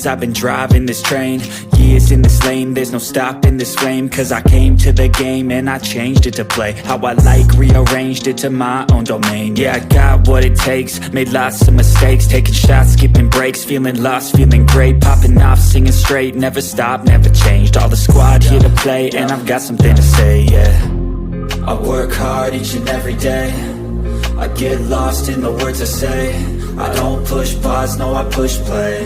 veins, I've been driving this train. Years in this lane, there's no stopping this flame. Cause I came to the game and I changed it to play how I like, rearranged it to my own domain. Yeah, I got what it takes, made lots of mistakes, taking shots, skipping breaks, feeling lost, feeling great, popping off, singing straight, never stopped, never changed. All the squad here to play, and I've got something to say, yeah. I work hard each and every day, I get lost in the words I say. I don't push pause, no I push play.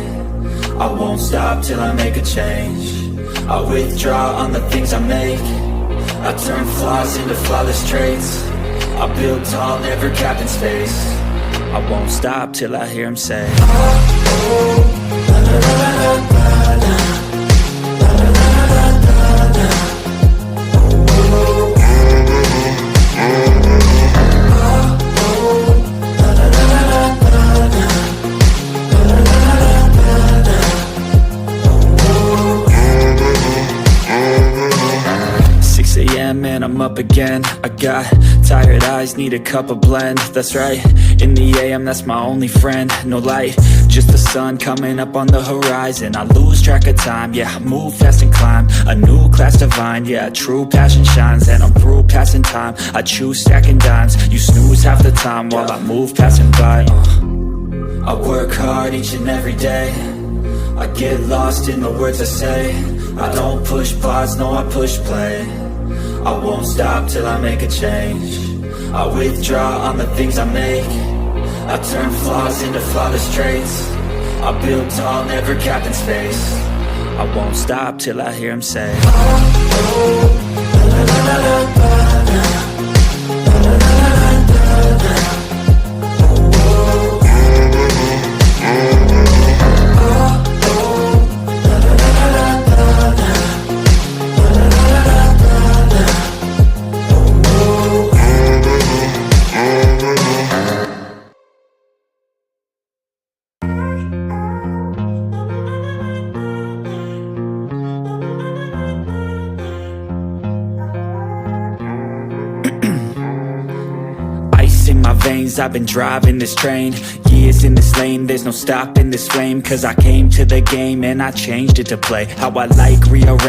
I won't stop till I make a change. I withdraw on the things I make. I turn flaws into flawless traits. I build tall, never capped in space. I won't stop till I hear him say, oh, oh, la, la, la, la, la, la, la, la, la, la, la, la. And I'm up again. I got tired eyes, need a cup of blend. That's right, in the AM, that's my only friend. No light, just the sun coming up on the horizon. I lose track of time, yeah, I move fast and climb a new class divine, yeah, true passion shines. And I'm through passing time, I choose stacking dimes. You snooze half the time while I move passing by. I work hard each and every day, I get lost in the words I say. I don't push pause, no I push play. I won't stop till I make a change. I withdraw on the things I make. I turn flaws into flawless traits. I build tall, never capped in space. I won't stop till I hear him say, oh, oh, la, la, la, la, la, la, la, la, la, la, la, la. I've been driving this train, years in this lane, there's no stopping this flame. Cause I came to the game and I changed it to play how I like, rearrange